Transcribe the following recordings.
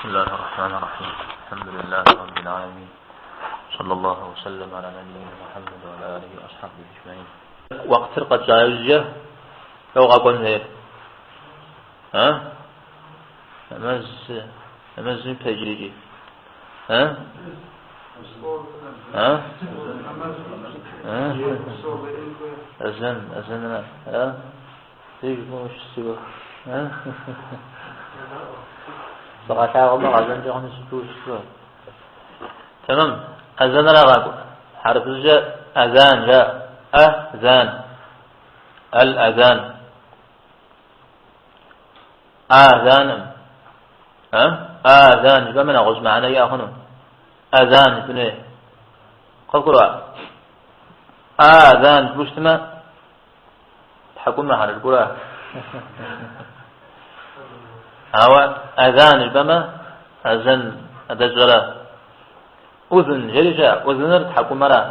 بسم الله الرحمن الرحيم. الحمد لله رب العالمين، صلى الله وسلم على نبينا محمد وعلى آله وأصحابه أجمعين. وقت قد جاء لو قابل هي أمز تجريجي أزن تيجي مش سوى فقطع الله أذن جهنم سبوس. تمام. أذن لا حرف الجاء أذان جاء أذان الأذان آذان آذان بمن أغز معنا يا هنا أذان بني قرأ آذان بوشتما تحكمنا على القرآن هو أذان البما أذن أدجرا أذن جريجا أذن تحكم مرا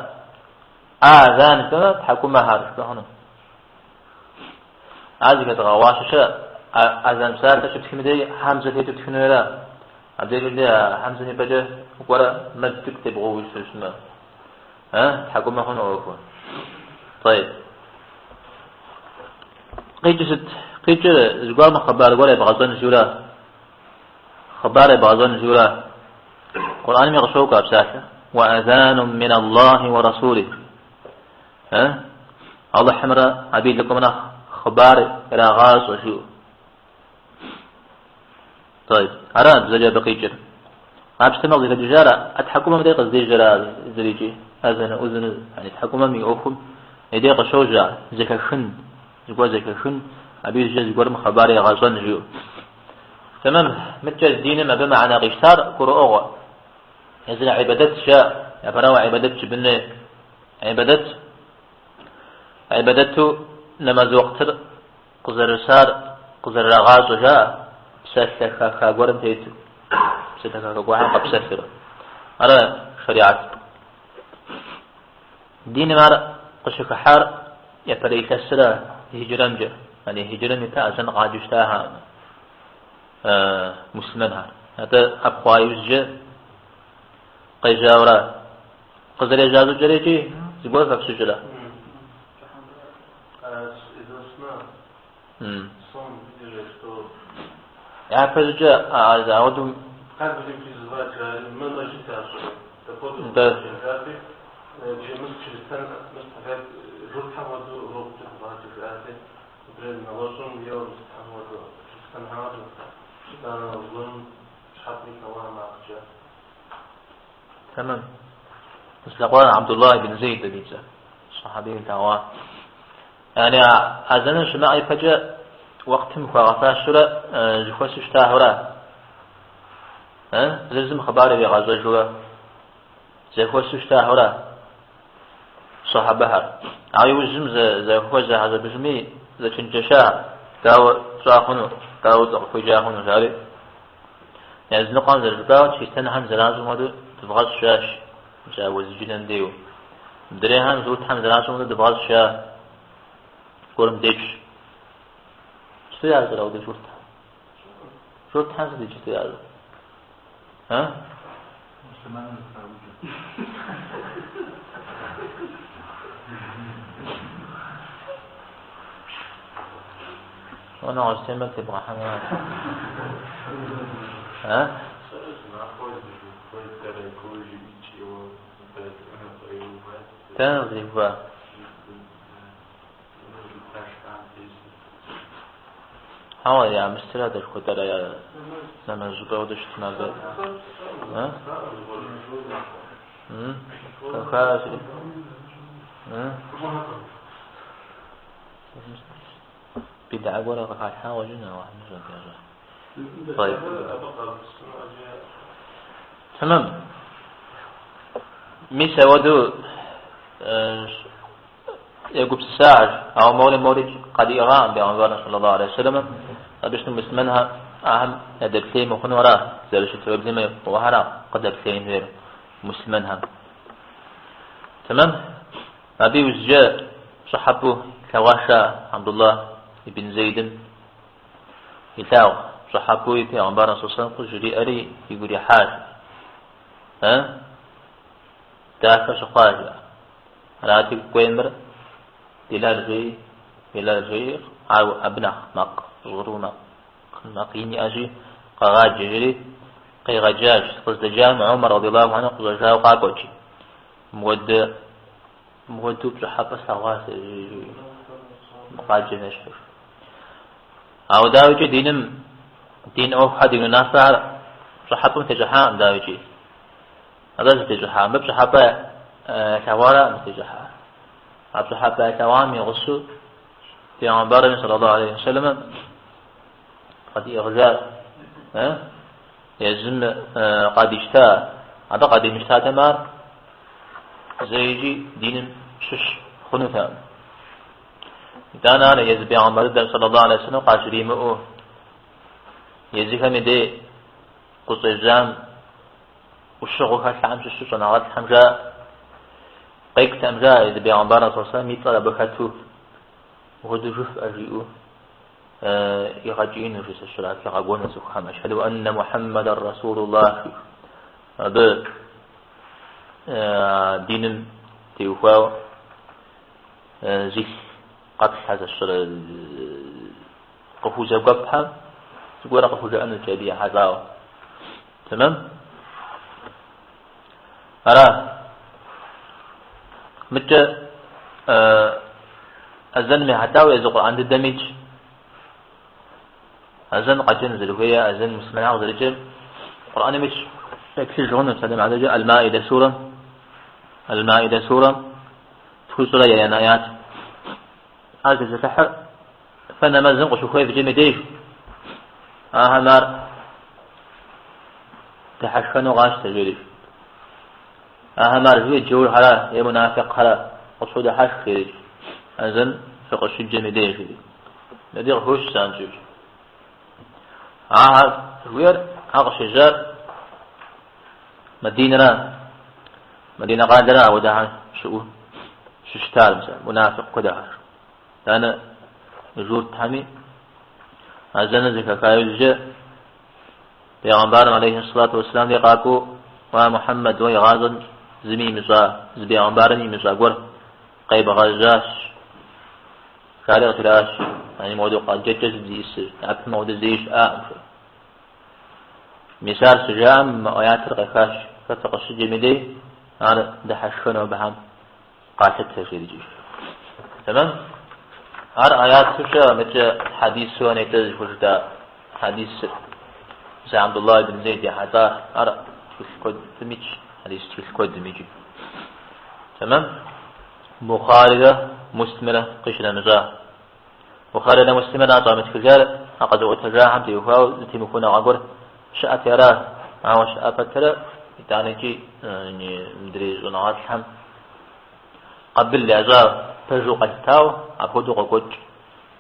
آذان البما تحكم مهار بهنا عادي كتغواش شا أذان سالت شفت كم دي حمزة هي تكفينا لا عبد الله حمزة هي بجا وقرا ما تكتب غوي شو تحكم هنا ويكون طيب قيد زقام خبار ولا بغضن جولا خبار بغضن جولا القرآن يغشوك أبساحة وأذان من الله ورسوله الله حمرا عبيد لكم أنا خبار إلى غاز وشو طيب أراد زجا بقيجر أبستمع ذي الجارة أتحكم من دقيقة زي جرا زريجي أذن يعني تحكم من أوكم يديق شوجا زكا خن زقوا زكا خن أبي الجز يقول مخباري غازون جو تمام. متجز دين ما بمعنى غشتار قرؤوا يزن عبادت شاء يفروا عبادت بن عبادت نماز وقتر قزر سار قزر غاز جاء بسالك كقرن تيت بسالك كقوان قبسفر على شريعة دين مار قشك حار يفري كسر هجرانجه يعني هجرة نتا أزن قاجشتاها مسلمانها هذا أبقى يوجه قيجاورا قزر يجازو جريجي زبور فكسو جلا يعني فزجة أعودهم تمام. مثل قول عبد الله بن زيد بيتزا صحابي التوا يعني أذن شماعي فجأة وقت مخافة شرا جفوس اشتاهرا لازم خباري بغازو جوا جفوس اشتاهرا صحابها عايو زم زي خوجة هذا بجمي زي تنجشا داو صاحنو داو ضعف جاهنو جاري يعني زنقان زرقاو تشيستان هم زلازم هذا تبغاز شاش جاوز جنان ديو دريهان زوت هم زلازم هذا تبغاز شا قرم ديش شو يا زلمة وده شورت هم زدي شو يا زلمة وانا عايزين تبغى حمام تنظيف هوا يا مستر هذا الخطر يا زمان زبادة وش تنادى خلاص بدعة ولا قطع حاجنا واحد مش طيب تمام. ميسا ودو يقول ساعد أو مولد قد إيران بعنوان صلى الله عليه وسلم أبيش نمسمنها أهم أدبتين مخن وراء زي الشتوى بزيمة وهراء قد أدبتين غير مسلمنها تمام. أبي وزجاء صحبه كواشا عبد الله ابن زيد يتاو صحابوي في عمبار صلى الله عليه وسلم قجري أري يقولي حاج دافع شقاجة راتب كويمر دلال جي عاو أبنخ مق غرو مق يني أجي قاعد جري قي غجاج قصد جامع عمر رضي الله عنه قصد جاو قاقوتي مودو بصحابة سواس مقاجة نشحر أو داوجي دين أو حد من الناس صحابة متجحان داوجي هذا متجحان بصحابة شوارع متجحان صحابة توامي غصو في عمبار صلى الله عليه وسلم قد إغزاء يزم قد اشتاء هذا قد اشتاء تمار زيجي دين شش خنوثان دانا أنا يزبي عمبار صلى الله عليه وسلم قاشري مؤه يزيك مدي قصة الزام والشغل هالحام شش صناعات حمجاء قيك تمجاء يزبي عمبار صلى الله عليه وسلم يطلع بكاتو وهدو شوف أجيئو يغجين في الشرعات يقابون سبحانه أشهد أن محمد رسول الله هذا دين تيوفاو زيك قد هذا الشرع قفوزة قبحة تقول قفوزة أنه جابية حزاو تمام أرى متى أذن من حتاوي يزقر عند الدمج أذن قد ينزل وهي أذن مسمعه وذلك القرآن مش يكسر جهنم سلم على جاء المائدة سورة تقول سورة يعني آيات هذا الزفحر فأنا زنق شوفه في جمديه نار تحشن وغاش تجري نار هو الجور هلا يا منافق هلا قصود حش خير أذن فقش الجمديه فيه الذي هوش سانجوج وير شجار مدينة قادرة ودها ششتال مثلا منافق قدها أنا جور تحمي أذن ذكا كايوجه پیغمبر عليه الصلاة والسلام لقاكو ومحمد ويغازن زمي مسا زبي پیغمبرني مسا قر قيب غزاش كارغ تراش يعني موضوع قد ججز زيس أكثر موضوع زيش مثال سجام آيات رقاش فتقش جميلي أنا دحشنا بهم قاعدة تشريجي تمام هر آيات سجى مثل حديث سواني تزفجدا حديث زي عبد الله بن زيد حتى أرى تشكد دمج حديث تشكد دمجي تمام مخالدة مستمرة قشرة نجاح مخالدة مستمرة طامت كجال أقد وتجاهم تيوفاو تيمكونا عبر شاءت يراه أو شاء فترة يتعنيجي يعني مدري زناعات الحم قبل لعزاء تجو قلتاو عبودو قوج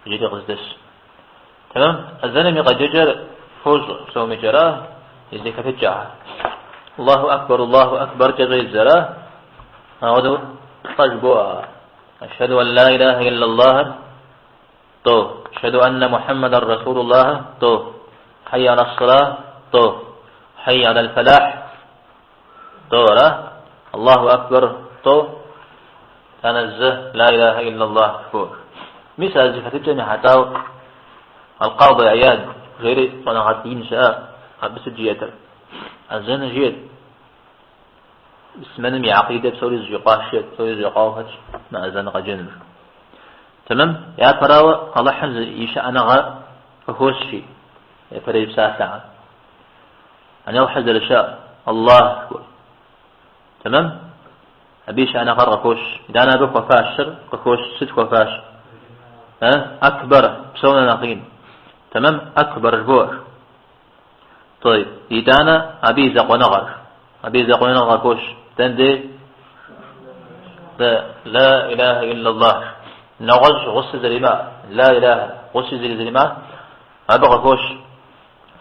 جيدي غزدس تمام الزنمي قد يجر فوز سومي جراه يزيك تجاه الله أكبر جزي الزراه أعوذ طجبوها أشهد أن لا إله إلا الله تو أشهد أن محمد رسول الله تو حي على الصلاة تو حي على الفلاح تو الله أكبر تو تنزه لا إله إلا الله فور مثال زكاة الجميع حتى القاضي عياد غير صناعتين شاء بس الجياتر الزن جيد اسمنا مي عقيدة بسوري زيقاشيت بسوري زيقاوهج ما أزن قجنب تمام يا فراوة الله حز يشاء أنا غا فهوش شيء يا فريب ساعة أنا أحز الأشياء الله تمام أبيش أنا غا ركوش إذا أنا بك وفاش شر ركوش ست وفاش أكبر بسونا نقيم تمام أكبر البور طيب إذا أنا أبي زق ونغر كوش تندي لا إله إلا الله نغز غص زلماء لا إله غص زلماء أبغى كوش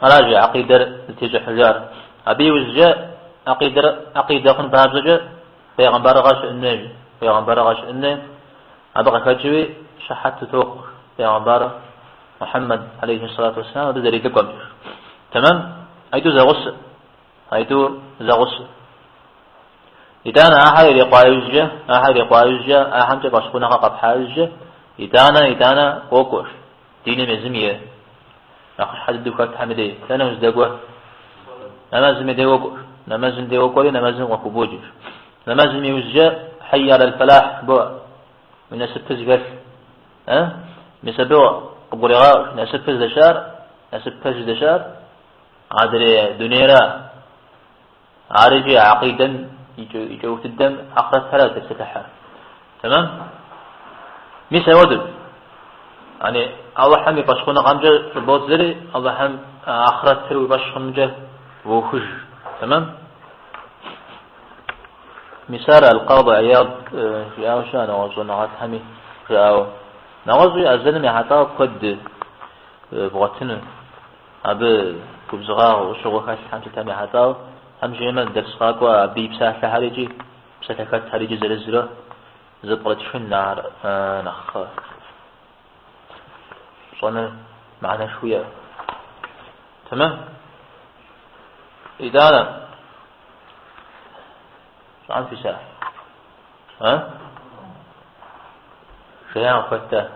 أراجع عقيدة التجاه حجار أبي وزجاء عقيدة قن بابزجاء بيغمبر غاش إنه أبغى كجوي شحت توق بيغمبر محمد عليه الصلاة والسلام هذا دليل لكم تمام أيتو زغص أيتو زغص إذا أنا أحد يقايزجة أحد تبصقنا قب حاجة إذا أنا وقوش ديني مزمية ناقش حد دكات حمدي أنا مزدقوه نمازم دي وقوش نمازم دي وقولي نمازم وقبوجش نمازم يوزجة حي على الفلاح بوا من أسفز قف مسبوا قبرغاء نسفز دشار عادري دنيرا عارجي عقيدا يجوت الدم أخرت ثلاثة تفتحها تمام ميسا ودل يعني الله حم يبشخونا قامجة في البوت زري الله حم أخرت ثلو يبشخونا وخج تمام مثال القاضي عياض في أوشا نوازو نغات حمي في أو نوازو أزلم يحطا قد بغتنا أبي كبزغاء وشغل خاش حمسة تامي حطا هم جيما درس خاقوا أبي بساحة حريجي بساحة حريجي زلزلة زبطت شن نار نخ صنع معنا شوية تمام إذا أنا عن في ساعة شيئا فتاه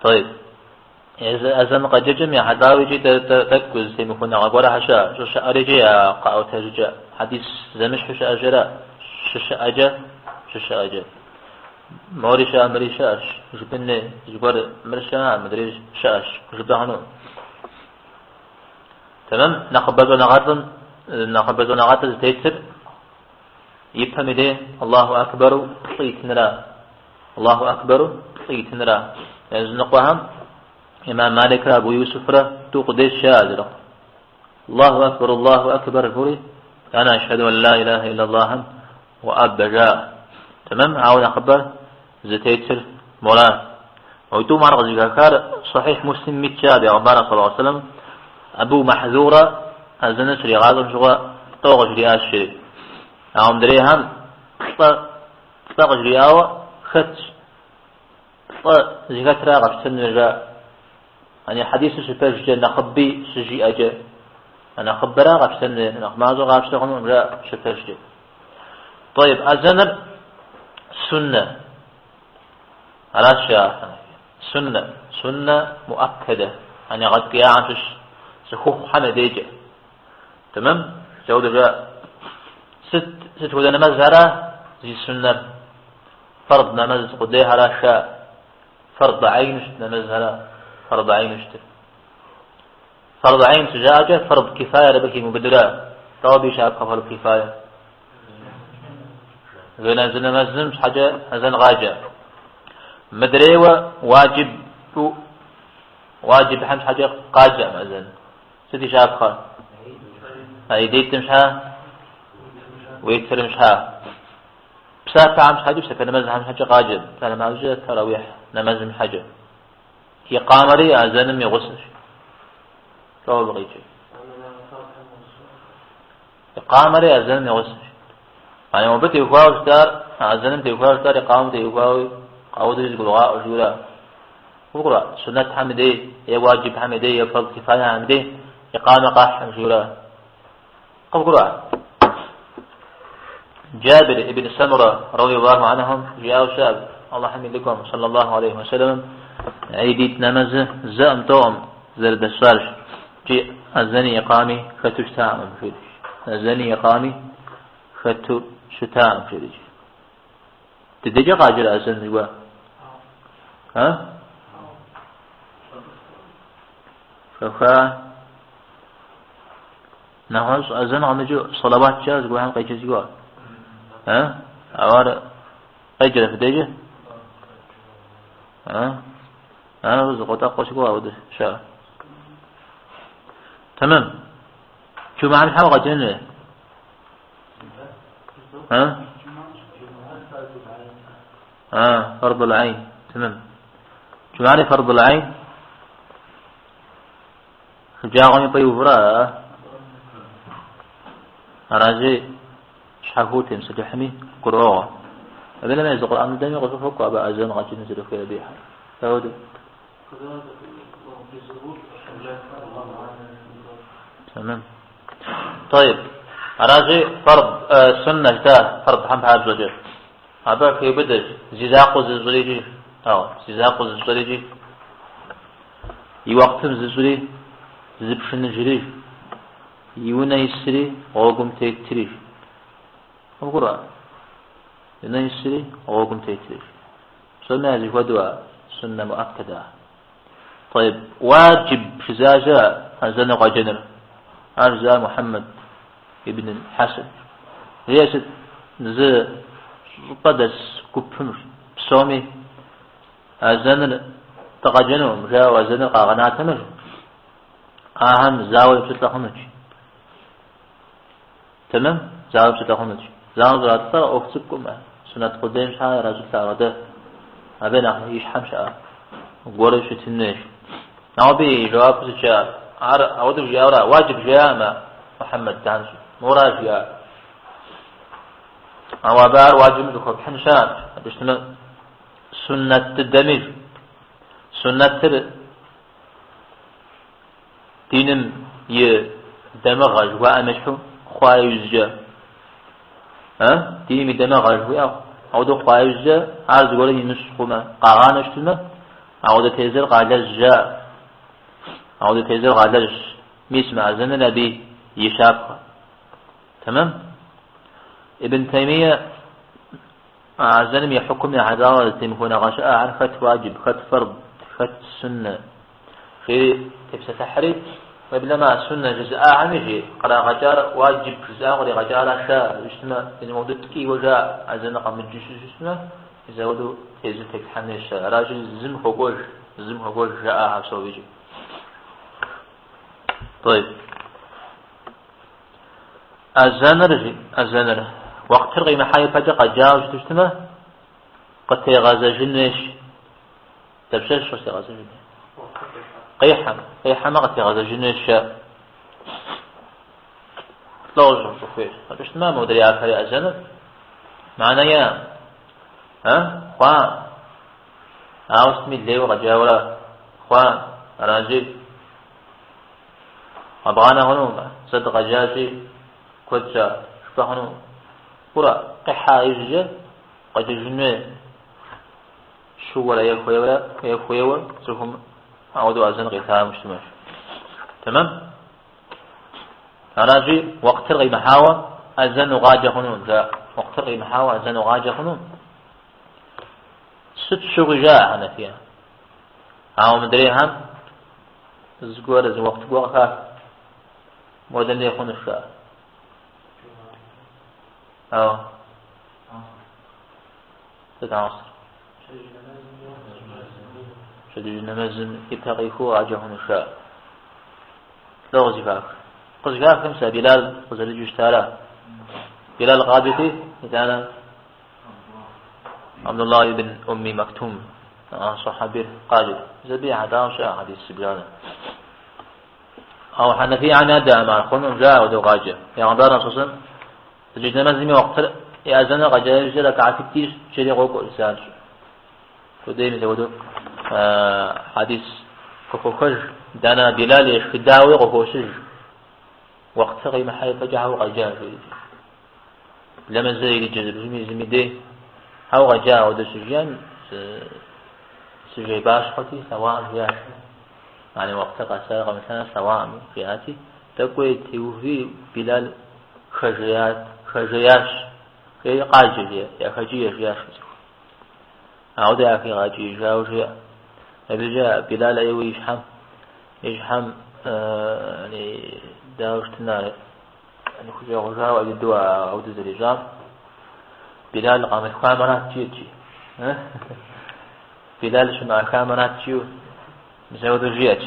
طيب إذا قد جمع حداوي جي تكوز تيمكونا غورا حشا شو أريجي قاو ترجع حديث زمش حشا أجرا ششا أجا موريشا مريشاش جبني جبر مرشا مدري شاش جبهانو تمام نقبض ونغاطن تيتر يفهم ده الله أكبر طيتنرا الله أكبر طيتنرا نقوهم إمام مالك أبو يوسف تو قديش شاذر الله أكبر فوري أنا أشهد أن لا إله إلا الله وأبجا تمام عاون أخبر زتيتر مولا ويتو مرغ زكار صحيح مسلم متشاد يا غبار صلى الله عليه وسلم أبو محذورة أزنس رغاز شغا طوغ جرياء الشريف عاون دريهم طوغ جرياء خط زكاة راغب سنرجا يعني حديث سفاج جا نخبي سجي أجا أنا خبرا غاب سنة نخمازو غاب سنة جا سفاج جا طيب أزنر سنة على الشيء سنة مؤكدة يعني قد قياعتش سخوخ حمديجة تمام جود جا ست ودا نماز هرا زي سنة فرض نماز قديها لا شاء فرض عين نماز هرا فرض عين فرض عين سجاجة فرض كفاية لبكي مبدرة طوابي شاب خفر كفاية زين أزن مزن حاجة أزن غاجة مدريوة واجب حمس حاجة قاجة مزن ستي شاب خا أيديت مشها ويكثر مشها بسافة حمس حاجة بسافة نمز حمس حاجة قاجة فأنا معجة تراويح نمز من حاجة هي قامري أزنم يغسل لو بغيتي قامري أزنم يغسل يعني مو بتي يقاوش دار أزنم تيقاوش دار قام تيقاوي قاود يقول غاء وجولا وقرأ سنة حمدي يا واجب حمدي يا فرض كفاية حمدي إقامة قاح وجولا قرأ جابر ابن سمرة رضي الله عنهم جاء شاب الله حمد لكم صلى الله عليه وسلم عيديت نمز زأم توم زرد السالش جي الزني إقامي فتشتام فيه الزني إقامي فتشتام فيه تدجى قاجر أزن جوا ها فخا نهاش أزن عمجو صلوات جاز جوا هم قيجز جوا ها أوار قيجر في دجى ها أنا رزق وتقوى شكوى وده شاء تمام شو معنى حلقة جنة فرض العين تمام شو معنى فرض العين جاءهم يطيب فراه أراجي شحفوتهم سجحمي قرآن أبدا ما يزق القرآن دم يقص فوق أبا أزان غادي نزل في بيها فهذا تمام. طيب أراجي فرض سنة جدا فرض هم بحال زوجة أبا في بدر زيزاق الزريجي زيزاق الزريجي يوقتم زري زبشن جري يونا يسري وقم تيتري القرآن يونا يسري وقم تيتري سنة هذه ودوا سنة مؤكدة. طيب واجب شزاجة أزن قجنر أرزا محمد ابن الحسن رياسة زي قدس كبمر بسومي أزن تقجنهم جاء وزن قاغناتمر أهم زاوية بتتلخمج تمام زاوية بتتلخمج زاوية بتتلخمج أفتكم سنة قدام شعر رجل تعرضه أبنى إيش حمشة قولوا شو تنش نعبي جواب سجاء أود جاورا واجب جاء ما محمد تانش مورا جاء أو بار واجب دخول حنشان بسم سنة الدمج سنة دينم يدمغ جواء مشحو خواي يزجا دينم يدمغ جواء أو دو خواي يزجا عرض قوله ينسخوما قاغان اشتلنا أو دو تيزر قادر جاء أو دو تيزر قادر ميسمع زن نبي يشابه تمام. ابن تيمية زنم يحكمنا حضارة تيمكونا غشاء عن خط واجب خط فرض خط سنة في تفسة تحريف وبلما السنة جزء عمجي قرأ غجار واجب جزء غري غجار شاء جسمه إن موجود كي وجاء عزنا قام الجسم جسمه إذا ودو تيزل تكحن الشاء راجل زم خقوش جاء عبسو بيجي. طيب الزنر وقت ترغي محايا فجأة قد جاوز تجتمه قد تيغازى جنش تبشر شو تيغازى جنش قيحة ما قد تيغازى جنش لا وجه صفير قدشت ما مودري عارفة يا الزنر معنى يا خوان اسمي اللي وقد جاولا خوان راجل أبغانا هنوم صدق جازي كوتشا شبهنو قرأ قحا يجي قد جنوه شو ولا يخويا سوهم عودوا أزن غيثها مجتمع تمام. أراجي وقت رغي محاوى أزن غاجة هنون جاء وقت رغي محاوى أزن غاجة هنون ست شغل جاء هنا فيها أو مدري هم زقور زي وقت قوة مودن يكون الشاء أو تتعصر شديد نمزم يتقيفوا عجهم الشاء لا غزفاك قزفاك خمسة بلال قزل جشتالا بلال غابتي يتانا عبد الله بن أمي مكتوم صحابي قادر زبيع عداو شاء حديث بلالا أو حنفي عن أدى مع الخنم جاء ودو غاجة يا عبارة صوصا تجد نمزمي وقت يا أزنا غاجة يجرك عفكتير شري غوكو إسان وديم زودو حديث كوكوكج دانا بلال يشفي الداوي غوكوشج وقت غي محاي فجعه غاجة لما زي الجزر زمي دي هاو غاجة ودو سجيان سجي باش خطي سواء فيها يعني وقت قصير مثلا سواء في هاتي تقوي توفي بلال خجياش في قاجية يا خجية جاش عود يا أخي قاجي جاوجيا أبي جاء بلال أيوة يشحم يعني داوشتنا يعني خجيا خجيا وأجي الدواء عود الزريجام بلال قامت كامرات تيجي بلال شما كامرات تيجي مساوي جيات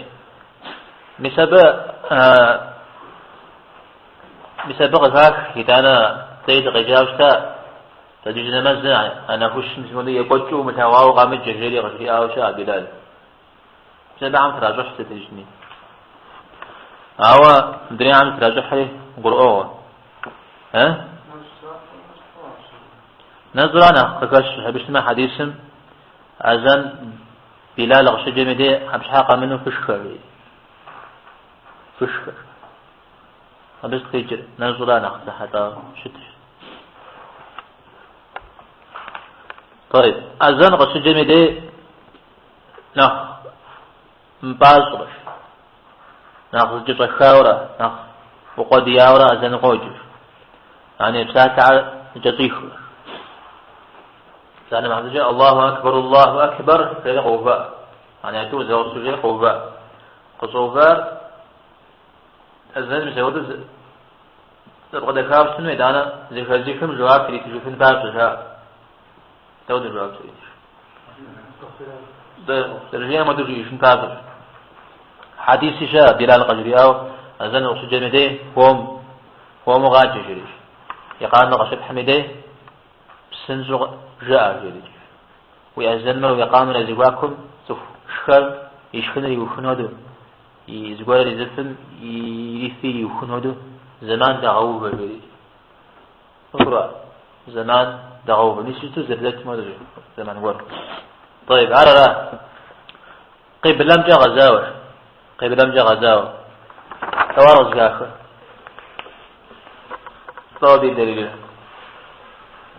مسابقة ذاك إذا تيد غجاوشتا تجد مزع أنا خش مسمولي يقطعوا متواو قامت جريري غشي أو شاء بلال مسابقة عم تراجح ستجني أو مدري عم تراجح لي قرؤوه نظرانا قكش بسمع حديثم أذن بلال غش جمدي حبش حاقة منه فشخر بس تيجر نظرانا حتى شتش. طيب أذن غش جمدي نخ مبازغش نخ جزء خاورة نخ وقد ياورا أذن قوجر يعني بساعة جزيخ سأنا محمد جاء الله أكبر فإذا قوفاء يعني أتوه زي رسول قوفاء قصوفاء أذن مسيوض قد أكاب سنوي دانا زيكم جواب كريت جوفن باب جاء تود الجواب كريت درجين ما درجي يشن كافر حديث شاء بلال قجري أو أذن رسول جمدي هو مغاج جريش يقال غشب حمده بسنزغ جاء جريش ويأذن ويقام لزواكم سوف شخر يشخن يوخنودو يزغوار يزفن يريثي يوخنودو زمان دغوب جريش أقرأ زمان دغوب نسيتو زردت ما دري زمان ور. طيب عررا قبلم جا غزاوة توارز جاخر طوابي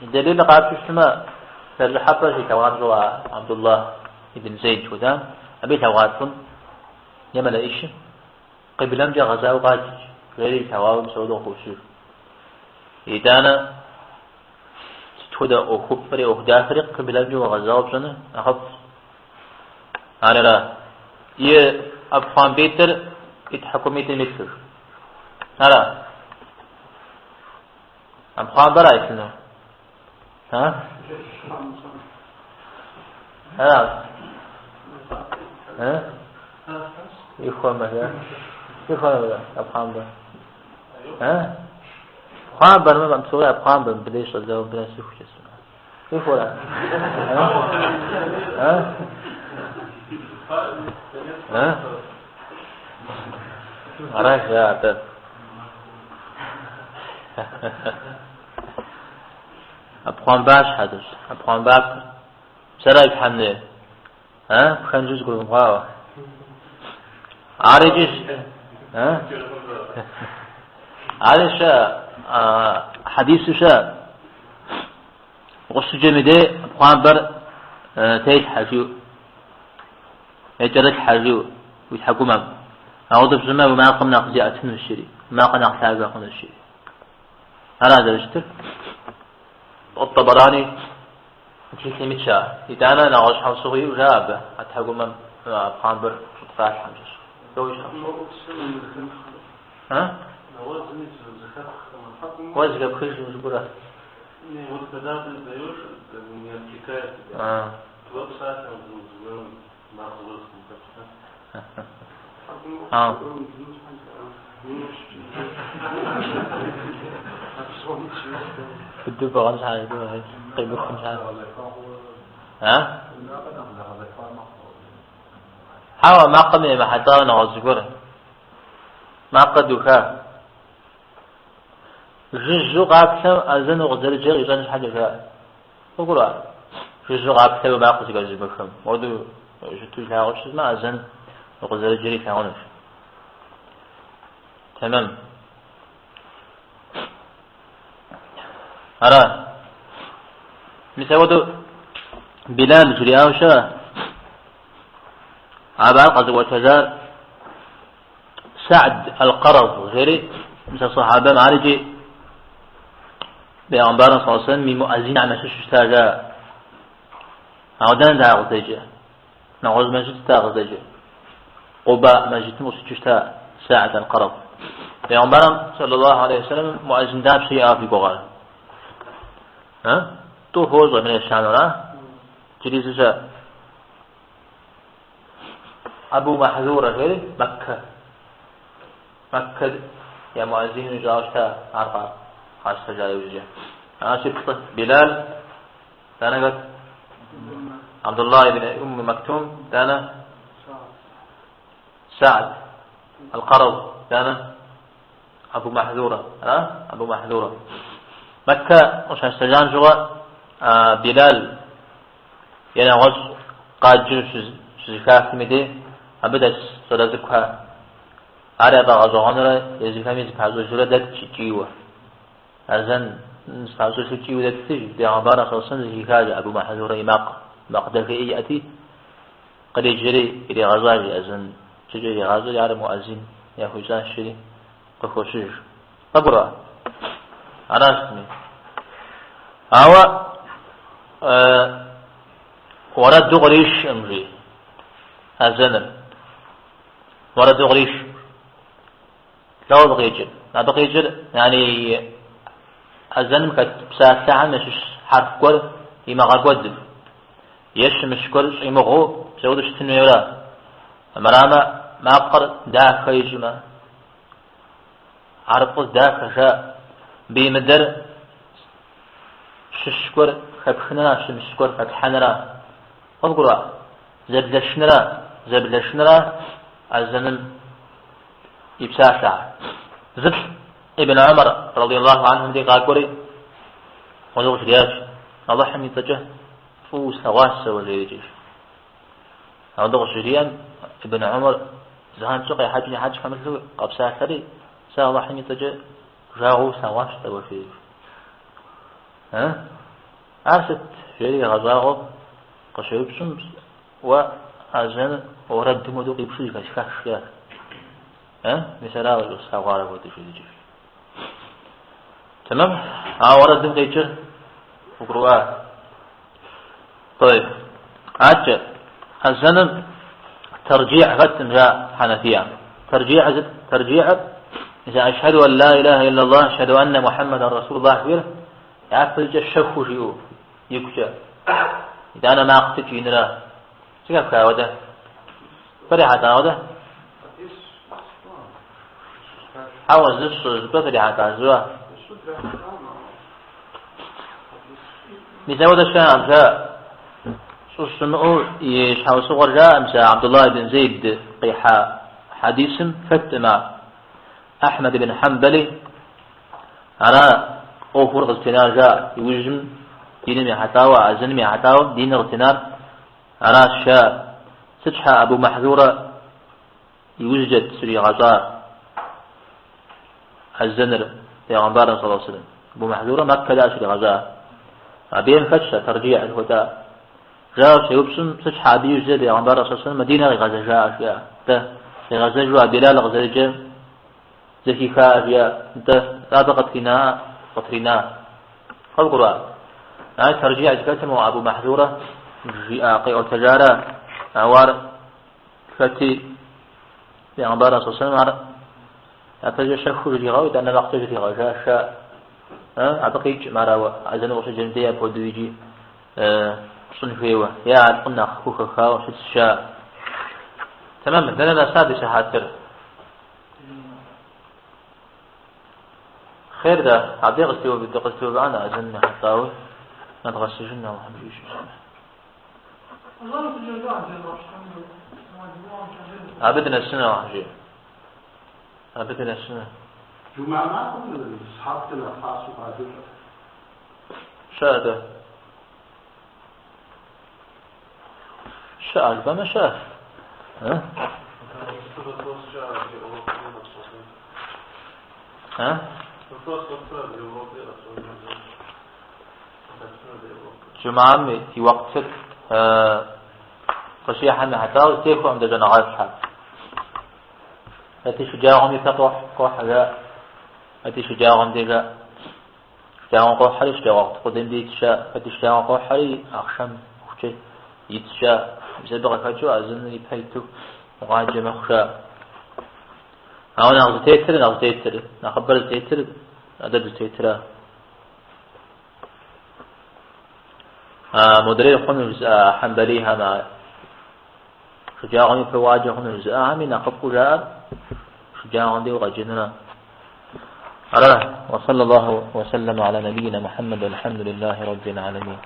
الدليل قاعد في السماء فالحفظ كوان جوا عبد الله بن زيد ودان أبي تواتهم يملا إيش قبلم جا غزاو قاعد غير تواب سودو خوشير إدانا تتودا أو خبري أو دافرق قبلم جا غزاو بسنة أخف أنا لا أبخان بيتر يتحكميت المتر هلا أم خان برا يسنو ها يخوان ماذا أم خان برا خان برا ما بمسوي أم خان برا بديش الزوج بلا سيف جسمه يخوان أراك يا عبد أبخان باش حدث أبخان باب سرايب حمله بخان جزء قلوب غاوة عارجش عارش حديث شاء غص جميدة أبخان بر تيت حجو يجرد حجو ويتحكم أعوذ بسمه وما قمنا قزيئة من الشري ما قمنا قتابة من الشري هذا درجته الطبراني مثل متشا إذا أنا نعوش حوصغي وجابه أتحكم من بخانبر فاتح حمجش دوش ها؟ وزغة بخيش مجبورة بدو بغنش حاجة قيمة خمس حاجة حاول ما قمي ما حتى نغزقره ما قدوكا جزو قاكسم أزن غزر جيغ يجانش حاجة كا أقول جزو قاكسم ما قزق أزبكم ودو جتوش لها غشت ما أزن غزر جيغ كاونش تمام أرى مثل بلال جرياوشا عبال قد وتزار سعد القرض غيري مثل صحابة معرجي بأنبارا صلى الله عليه وسلم مؤذين عن مشوش اشتاجا عودان دا غزيجا نغوز مجد تا غزيجا قباء مجد مصيش اشتا ساعة القرض بأنبارا صلى الله عليه وسلم مؤذن داب شيئا في قغال تو فوز من الشان ولا جريز جاء أبو محذورة غير مكة يا مؤذين جاوشتا عرفا خاصة جاي وجه شفت بلال أنا قلت عبد الله بن أم مكتوم أنا سعد القرض أنا أبو محذورة مكة مش هستجان جوا بلال يعني غز قاد جنس زكاة مدي أبدا سلازكها على بعض غنرة زكاة ميز بعض جلدات تجيوه أذن بعض تجيوه تجي بعبارة خاصة زكاة أبو محذور ما قدر في يأتي قد يجري إلى غزال أذن تجري إلى غزال على مؤذن يا حسان الشري قفوشير أقرأ أنا اسمي أو ورد غريش أمري أذن ورد غريش لا بقيجر لا بقيجر يعني أذن كساعة مش حرف كور إما غقود يش مش كور إما غو سودش تنويرا مرامة ما قر داك يجمع عرف داك شاء بمدر ششكر خبخنا شمشكر خبحنرا أقرأ زبلشنرا الزمن يبساسع زب ابن عمر رضي الله عنه دي قاقوري وذوش دياش الله حمي تجه فوس نغاسة والريجيش وذوش ديان ابن عمر زهان سقي حاج خمسة قبساسري سا الله حمي تجه جاغو سواسة والريجيش أرست في غزاغو قشيب شمس وأزن ورد مدوق يبشي كشكاش مثلا الساغارة وتشي تمام ورد مدوق وقرؤات طيب عجل الزن ترجيع غتم جاء حنفية ترجيع إذا أشهد أن لا إله إلا الله أشهد أن محمد رسول الله كبير يعقل الشف شيء يكشى إذا أنا ما أقتك ينرى سيكف كاوده فريحة هذا حاول زش بفريحة عزوة مثل هذا الشيء جاء سمعوا يشحو صغر جاء مثل عبد الله بن زيد قيحة حديث فتما أحمد بن حنبلي أنا أوفر اغتنار جاء يوجم دين محتاوى أزن محتاوى دين اغتنار أنا الشاء ستحى أبو محذورة يوجد سري غزاء الزنر في غنبار صلى الله عليه وسلم أبو محذورة مكة لا سري غزاء أبين فتشة ترجيع الهدى جاء سيبسم ستحى أبي يوجد في غنبار صلى الله عليه وسلم مدينة غزاء جاء أشياء في غزاء جوا بلال غزاء جاء زكي كافيا لا قطرنا القرآن ترجيع كتم أبو محذورة قيء تجارة أوار فتي في عبارة صلى الله عليه وسلم أتجا شخو جريغاوي أن الوقت جريغاوي شاء أبقيج مرا أزن وش جندية بودويجي صنفيوة يا قلنا خوخ خاو شت شاء تمام لنا سادسة حاتر خير ده عبدي قستيو بدي قستيو بعنا أزن حطاوي نتغسجنا وحمشيش عبدنا السنة وحجي عبدنا السنة جمعة ما كل أصحابنا خاصوا بعدين شاهد شاهد بما شاهد ها جمعة في وقت قشيحة من حتى وتيكو عند جنغات حال أتي شجاعهم يفتح قوحة أتي شجاعهم ديجا شجاعهم قوحة شجاعهم تقدم دي تشاء أتي شجاعهم قوحة أخشم أخشي يتشاء بسبب غفاجو أزن يبهيتو وغاجة مخشاء أو ناخذ تيتر نخبر تيتر عدد تيتر مدري خنوز حنبليها مع شجاعهم فواجه خنوز من نخبر جاء شجاعهم دي وغجننا وصلى الله وسلم على نبينا محمد والحمد لله رب العالمين.